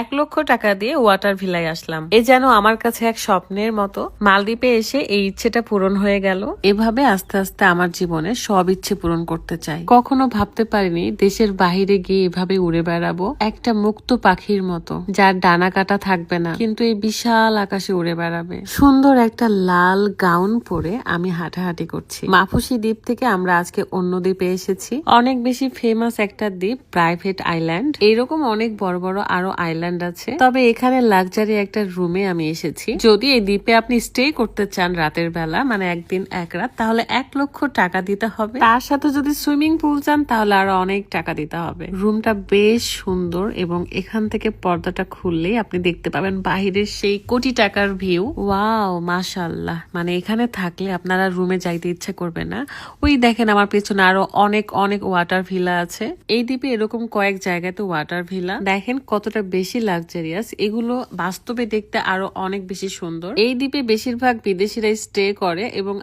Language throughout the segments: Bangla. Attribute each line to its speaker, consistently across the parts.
Speaker 1: 1,00,000 টাকা দিয়ে ওয়াটার ভিলায় আসলাম। এ যেন আমার কাছে এক স্বপ্নের মতো। মালদ্বীপে এসে এই ইচ্ছেটা পূরণ হয়ে গেল। এভাবে আস্তে আস্তে আমার জীবনে সব ইচ্ছে পূরণ করতে চাই। কখনো ভাবতে পারিনি দেশের বাহিরে গিয়ে এভাবে উড়ে বেড়াবো, একটা মুক্ত পাখির মতো, যার ডানা কাটা থাকবে না, কিন্তু এই বিশাল আকাশে উড়ে বেড়াবে। সুন্দর একটা লাল গাউন পরে আমি হাঁটাহাঁটি করছি। মাফুসি দ্বীপ থেকে আমরা আজকে অন্য দ্বীপে এসেছি। অনেক বেশি ফেমাস একটা দ্বীপ, প্রাইভেট আইল্যান্ড। এইরকম অনেক বড় বড় আরো আইল্যান্ড আছে, তবে এখানে লাক্সারি একটা রুমে আমি এসেছি। যদি এই দ্বীপে আপনি স্টে করতে চান রাতের বেলা, মানে একদিন এক রাত, তাহলে 1,00,000 টাকা দিতে হবে। তার সাথে যদি সুইমিং পুল চান তাহলে আরো অনেক টাকা দিতে হবে। রুমটা বেশ সুন্দর এবং এখান থেকে পর্দাটা খুললেই আপনি দেখতে পাবেন বাহিরের সেই কোটি টাকার ভিউ। ওয়াও, মাশাআল্লাহ। মানে এখানে থাকলে আপনারা রুমে যাইতে ইচ্ছা করবে না। ওই দেখেন আমার পেছনে আরো অনেক অনেক ওয়াটার ভিলা আছে। এই দ্বীপে এরকম কয়েক জায়গাতে ওয়াটার ভিলা, দেখেন কতটা বেশি লাক্সারিয়াস। এগুলো বাস্তবে দেখতে আরো অনেক বেশি সুন্দর। এই দ্বীপে বেশিরভাগ বিদেশিরা স্টে করে এবং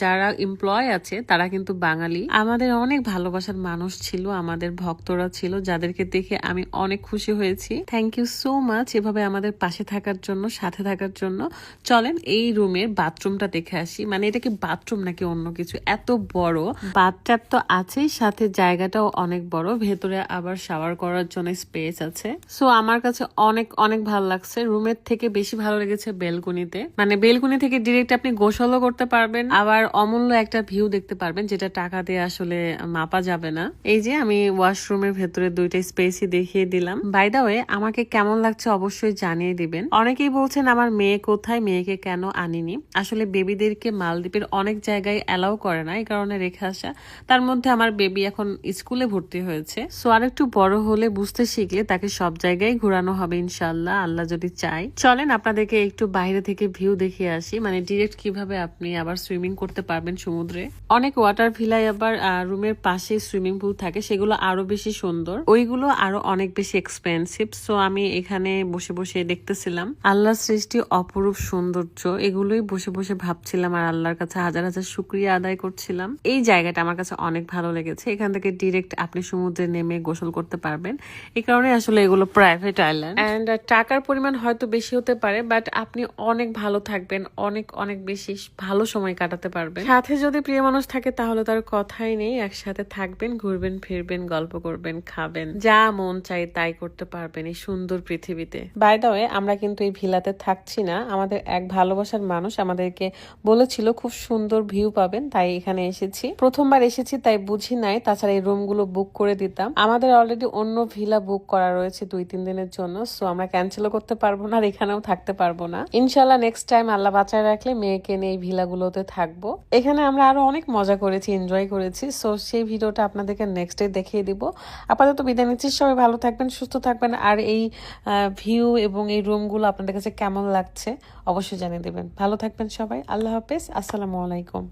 Speaker 1: যারা এমপ্লয় আছে তারা কিন্তু বাঙালি। আমাদের অনেক ভালোবাসার মানুষ ছিল, আমাদের ভক্তরা ছিল, যাদেরকে দেখে আমি অনেক খুশি হয়েছি। থ্যাংক ইউ সো মাচ এভাবে আমাদের পাশে থাকার জন্য, সাথে থাকার জন্য। চলেন এই রুমের বাথরুমটা দেখে আসি। মানে এটা কি বাথরুম নাকি অন্য কিছু, এত বড়। বাথটাব তো আছেই, সাথে জায়গাটাও অনেক বড়, ভেতরে আবার শাওয়ার করার জন্য স্পেস আছে। সো আমার কাছে অনেক অনেক ভালো লাগছে। রুমের থেকে বেশি ভালো লেগেছে বেলকুনিতে। মানে বেলকুনি থেকে ডিরেক্ট আপনি গোসলও করতে পারবেন, আবার অমূল্য একটা ভিউ দেখতে পারবেন, যেটা টাকা দিয়ে আসলে মাপা যাবে না। এই যে আমি ওয়াশরুমের ভেতরে দুইটা স্পেসই দেখিয়ে দিলাম। বাই দা ওয়ে, আমাকে কেমন লাগছে অবশ্যই জানিয়ে দিবেন। অনেকেই বলছেন আমার মেয়ে কোথায়, মেয়েকে কেন আনিনি। আসলে বেবিদেরকে মালদ্বীপের অনেক জায়গায় অ্যালাউ করে না, এই কারণে রেখে আসা। তার মধ্যে আমার বেবি এখন স্কুলে ভর্তি হয়েছে। সো আর একটু বড় হলে, বুঝতে শিখলে তাকে সব জায়গায় ঘোরানো হবে ইনশাল্লাহ, আল্লাহ যদি চাই। চলেন আপনাদেরকে একটু বাইরে থেকে ভিউ দেখিয়ে আসি, মানে ডিরেক্ট কিভাবে আপনি আবার সুইমিং করতে পারবেন সমুদ্রে। অনেক ওয়াটার ভিলায় আবার রুমের পাশে সুইমিং পুল থাকে, সেগুলো আরো বেশি সুন্দর, ওইগুলো আরো অনেক বেশি এক্সপেন্সিভ। সো আমি এখানে বসে বসে দেখতেছিলাম। আল্লাহর সৃষ্টি অপরূপ সৌন্দর্য, এগুলোই বসে বসে ভাবছিলাম আর আল্লাহর কাছে হাজার হাজার শুকরিয়া আদায় করছিলাম। এই জায়গাটা আমার কাছে অনেক ভালো লেগেছে। এখান থেকে ডিরেক্ট আপনি সমুদ্রে নেমে গোসল করতে পারবেন। এই কারণে আসলে এগুলো প্রাইভেট আইল্যান্ড। এন্ড টাকার পরিমাণ হয়তো বেশি হতে পারে, বাট আপনি অনেক ভালো থাকবেন, অনেক অনেক বেশি ভালো সময় কাটাতে পারবেন। সাথে যদি প্রিয় মানুষ থাকে তাহলে তার কথাই নেই। একসাথে থাকবেন, ঘুরবেন ফিরবেন, গল্প করবেন, খাবেন, যা মন চাই তাই করতে পারবেন এই সুন্দর পৃথিবীতে। বাই দ্য ওয়ে, আমরা কিন্তু এই ভিলাতে থাকছি না। আমাদের এক ভালোবাসার মানুষ আমাদেরকে বলেছিল খুব সুন্দর ভিউ পাবেন, তাই এখানে এসেছি। প্রথমবার এসেছি তাই বুঝি নাই, তাছাড়া এই রুম গুলো বুক করে দিতাম। আমাদের অলরেডি অন্য ভিলা বুক করা রয়েছে 2-3 দিনের জন্য। সো আমরা ক্যান্সেলও করতে পারবো না আর এখানেও থাকতে পারবো না। ইনশাল্লাহ নেক্সট টাইম আল্লাহ বাঁচায় রাখলে মেয়েকে নিয়ে এই ভিলাগুলোতে থাকবো। এখানে আমরা আরো অনেক মজা করেছি, এনজয় করেছি। সো সেই ভিডিওটা আপনাদেরকে নেক্সট ডে দেখিয়ে দিব। আপাতত বিদায় নিচ্ছি, সবাই ভালো থাকবেন, সুস্থ থাকবেন। আর এই ভিউ এবং এই রুমগুলো আপনাদের কাছে কেমন লাগছে অবশ্যই জানিয়ে দেবেন। ভালো থাকবেন সবাই, আল্লাহ হাফেজ, আসসালামু আলাইকুম।